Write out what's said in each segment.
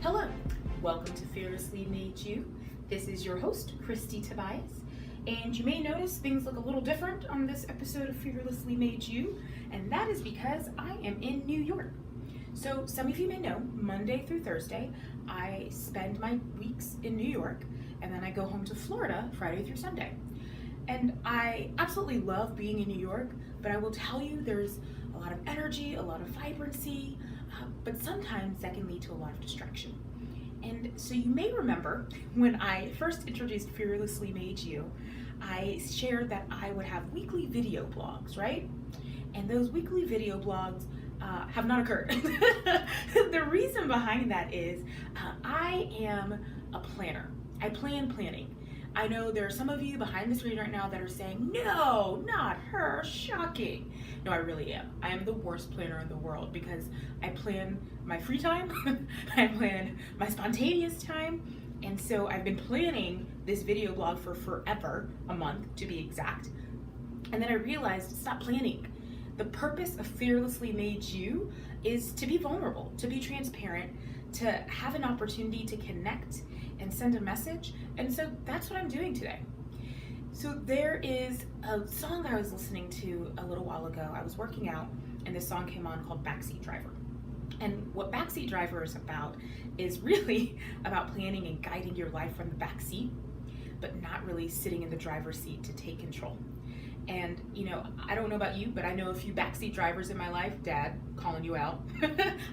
Hello, welcome to Fearlessly Made You. This is your host, Christy Tobias, and you may notice things look a little different on this episode of Fearlessly Made You, and that is because I am in New York. So some of you may know, Monday through Thursday, I spend my weeks in New York, and then I go home to Florida Friday through Sunday. And I absolutely love being in New York, but I will tell you there's a lot of energy, a lot of vibrancy, but sometimes that can lead to a lot of distraction. And so you may remember when I first introduced Fearlessly Made You, I shared that I would have weekly video blogs, right? And those weekly video blogs have not occurred. The reason behind that is I am a planner. I plan planning. I know there are some of you behind the screen right now that are saying, no, not her, shocking. No, I really am. I am the worst planner in the world because I plan my free time, I plan my spontaneous time, and so I've been planning this video blog for forever, a month to be exact, and then I realized, stop planning. The purpose of Fearlessly Made You is to be vulnerable, to be transparent, to have an opportunity to connect and send a message. And so that's what I'm doing today. So there is a song I was listening to a little while ago. I was working out and this song came on called Backseat Driver. And what Backseat Driver is about is really about planning and guiding your life from the back seat, but not really sitting in the driver's seat to take control. And you know, I don't know about you, but I know a few backseat drivers in my life. Dad, calling you out.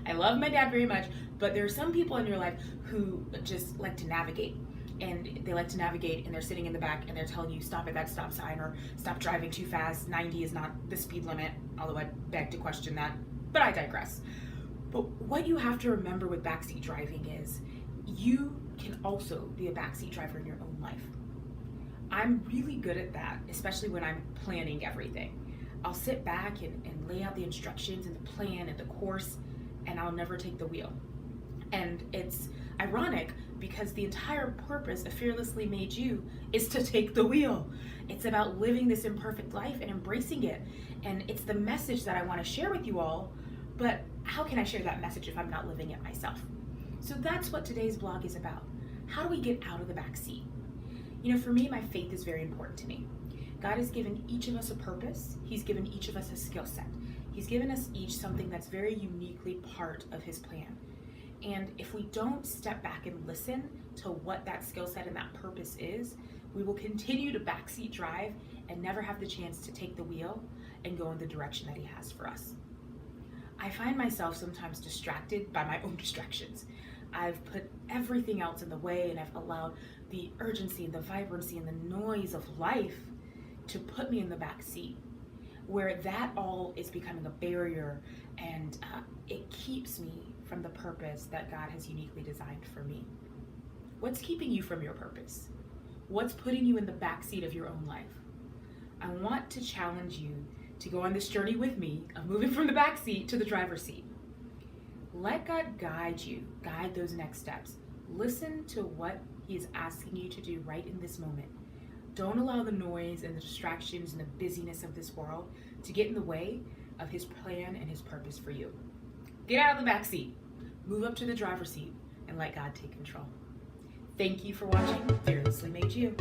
I love my dad very much, but there are some people in your life who just like to navigate. And they like to navigate and they're sitting in the back and they're telling you stop at that stop sign or stop driving too fast. 90 is not the speed limit, although I beg to question that, but I digress. But what you have to remember with backseat driving is you can also be a backseat driver in your own life. I'm really good at that, especially when I'm planning everything. I'll sit back and lay out the instructions and the plan and the course, and I'll never take the wheel. And it's ironic because the entire purpose of Fearlessly Made You is to take the wheel. It's about living this imperfect life and embracing it. And it's the message that I want to share with you all, but how can I share that message if I'm not living it myself? So that's what today's blog is about. How do we get out of the back seat? You know, for me, my faith is very important to me. God has given each of us a purpose. He's given each of us a skill set. He's given us each something that's very uniquely part of his plan. And if we don't step back and listen to what that skill set and that purpose is, we will continue to backseat drive and never have the chance to take the wheel and go in the direction that he has for us. I find myself sometimes distracted by my own distractions. I've put everything else in the way and I've allowed the urgency and the vibrancy and the noise of life to put me in the back seat, where that all is becoming a barrier and it keeps me from the purpose that God has uniquely designed for me. What's keeping you from your purpose? What's putting you in the back seat of your own life? I want to challenge you to go on this journey with me of moving from the back seat to the driver's seat. Let God guide you, guide those next steps. Listen to what he is asking you to do right in this moment. Don't allow the noise and the distractions and the busyness of this world to get in the way of his plan and his purpose for you. Get out of the back seat, move up to the driver's seat, and let God take control. Thank you for watching Fearlessly Made You.